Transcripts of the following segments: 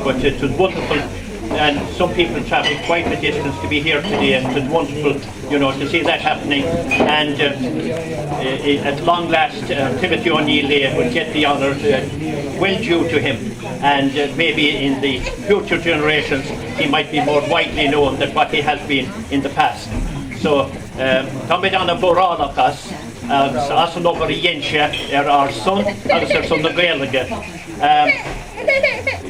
But it was wonderful, and some people travelling quite a distance to be here today, and it was wonderful, you know, to see that happening. And at long last, Timothy O Neill Lane will get the honour well due to him, and maybe in the future generations he might be more widely known than what he has been in the past. So, Tommy Donna Boralacas, as over Yensha, our son, as son of Gaeliga.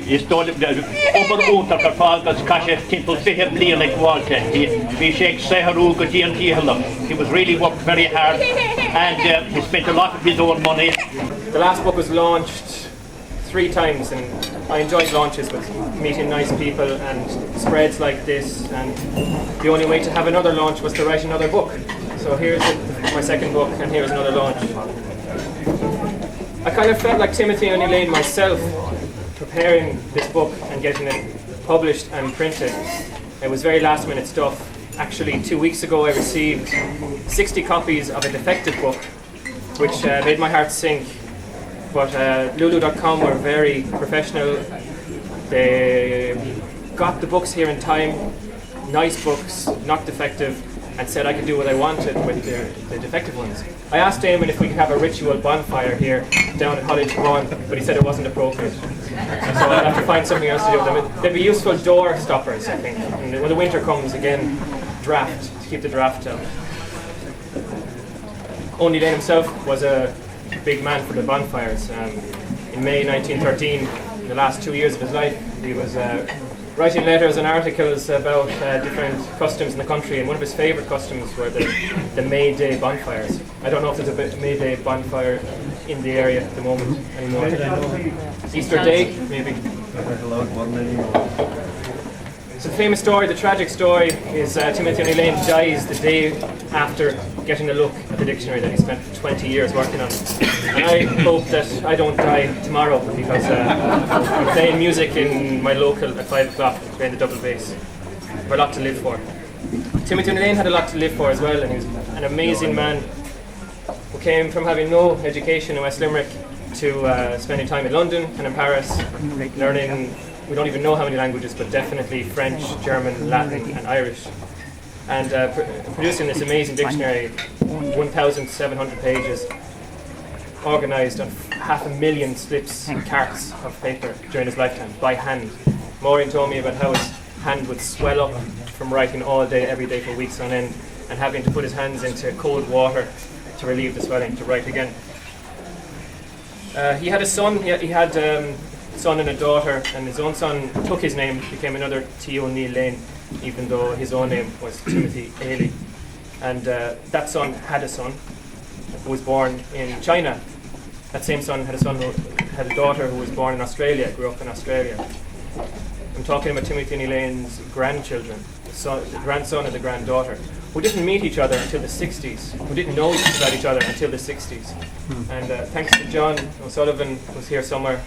Is told over Utah for Falcons Kasha Temple Fihib Liatháin Walter. He shakes Seharu Gurteen Niallach. He was really worked very hard, and he spent a lot of his own money. The last book was launched 3 times, and I enjoyed launches with meeting nice people and spreads like this, and the only way to have another launch was to write another book. So here's my second book, and here's another launch. I kind of felt like Timothy O Neill Lane myself, preparing this book and getting it published and printed. It was very last minute stuff. Actually, 2 weeks ago I received 60 copies of a defective book, which made my heart sink. But Lulu.com were very professional. They got the books here in time, nice books, not defective, and said I could do what I wanted with the defective ones. I asked Damon if we could have a ritual bonfire here down at College Run, but he said it wasn't appropriate. So I'll have to find something else to do with them. They'd be useful door stoppers, I think. And when the winter comes again, draft, to keep the draft out. O Neill Lane himself was a big man for the bonfires. In May 1913, in the last 2 years of his life, he was writing letters and articles about different customs in the country, and one of his favourite customs were the May Day bonfires. I don't know if there's a May Day bonfire in the area at the moment anymore. Easter Day, maybe. So the famous story, the tragic story, is Timothy O Neill Lane dies the day after getting a look at the dictionary that he spent 20 years working on. And I hope that I don't die tomorrow, because I'm playing music in my local at 5 o'clock, playing the double bass. We're a lot to live for. Timothy O Neill Lane had a lot to live for as well, and he was an amazing man who came from having no education in West Limerick to spending time in London and in Paris, learning, we don't even know how many languages, but definitely French, German, Latin and Irish. And producing this amazing dictionary, 1,700 pages, organised on 500,000 slips and carts of paper during his lifetime, by hand. Maureen told me about how his hand would swell up from writing all day, every day for weeks on end, and having to put his hands into cold water to relieve the swelling, to write again. He had a son, he had a son and a daughter, and his own son took his name, became another T. O Neill Lane, even though his own name was Timothy Ailey. And that son had a son who was born in China, That same son had a daughter who was born in Australia, grew up in Australia. I'm talking about Timothy O'Neill Lane's grandchildren, the grandson and the granddaughter, who didn't meet each other until the 60s, who didn't know about each other until the 60s. And thanks to John O'Sullivan, who's here somewhere,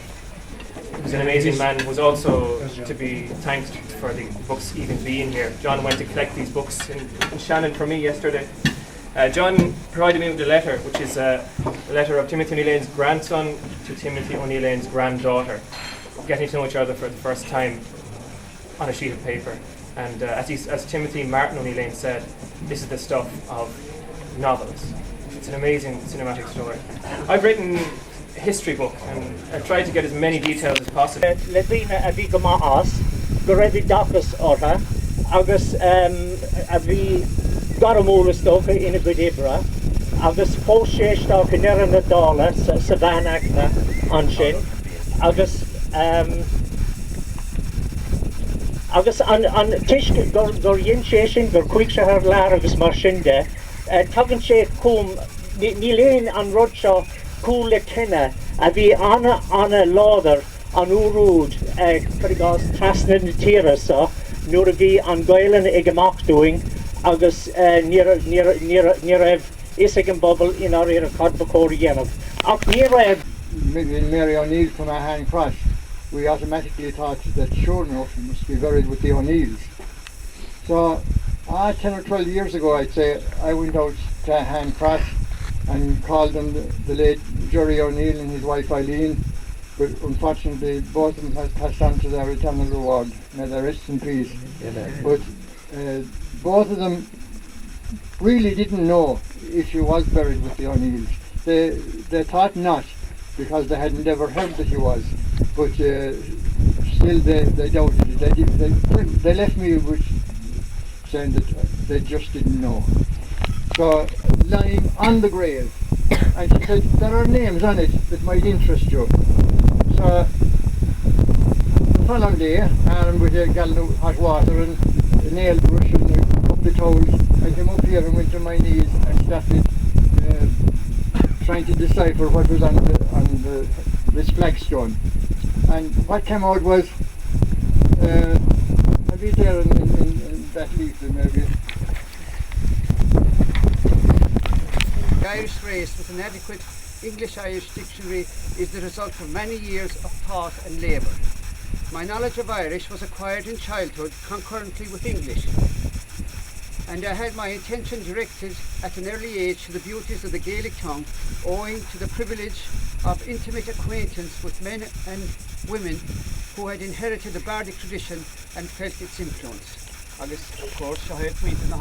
who's an amazing man, who's also to be thanked for the books even being here. John went to collect these books in Shannon for me yesterday. John provided me with a letter, which is a letter of Timothy O'Neill Lane's grandson to Timothy O'Neill Lane's granddaughter, getting to know each other for the first time on a sheet of paper. And as Timothy Martin O'Neill Lane said, this is the stuff of novels. It's an amazing cinematic story. I've written a history book and I've tried to get as many details as possible. Leane a bhí go maithas, go raibh í dachas ortha, agus a bhí garamóla stocha ina budibra, agus fóséisteach in na dála sa bhanachna an sin, agus an tiisc gur dhéon sé sin gur chuig se ar lear agus mar sin de, tugann sé cúm, ní léon an rud seo cúla cinenne a bhí anna láidir an úrúd chuigás trasna na tíre sa, nuair a bhí an gailen ag amach doing, agus ní raibh isig an bobl in ar a cadbacóir dhéanamh. Ach ní raibh Mary O'Neill from Ahane Cross, we automatically thought that sure enough he must be buried with the O'Neills. So 10 or 12 years ago, I'd say, I went out to Ahane Cross and called them the late Jerry O'Neill and his wife Eileen, but unfortunately both of them has passed on to their eternal reward. May they rest in peace. But both of them really didn't know if she was buried with the O'Neills. They thought not, because they hadn't ever heard that he was, but still they doubted it. They left me with saying that they just didn't know. So lying on the grave, and she said there are names on it that might interest you. So the following day, and with a gallon of hot water and a nail brush and a couple of towels, I came up here and went to my knees and started trying to decipher what was on this flagstone. And what came out was a bit there in that leaflet maybe. The Irish race with an adequate English-Irish dictionary is the result of many years of thought and labour. My knowledge of Irish was acquired in childhood concurrently with English, and I had my attention directed at an early age to the beauties of the Gaelic tongue, owing to the privilege of intimate acquaintance with men and women who had inherited the bardic tradition and felt its influence. Agus, of course, I had tweeted in the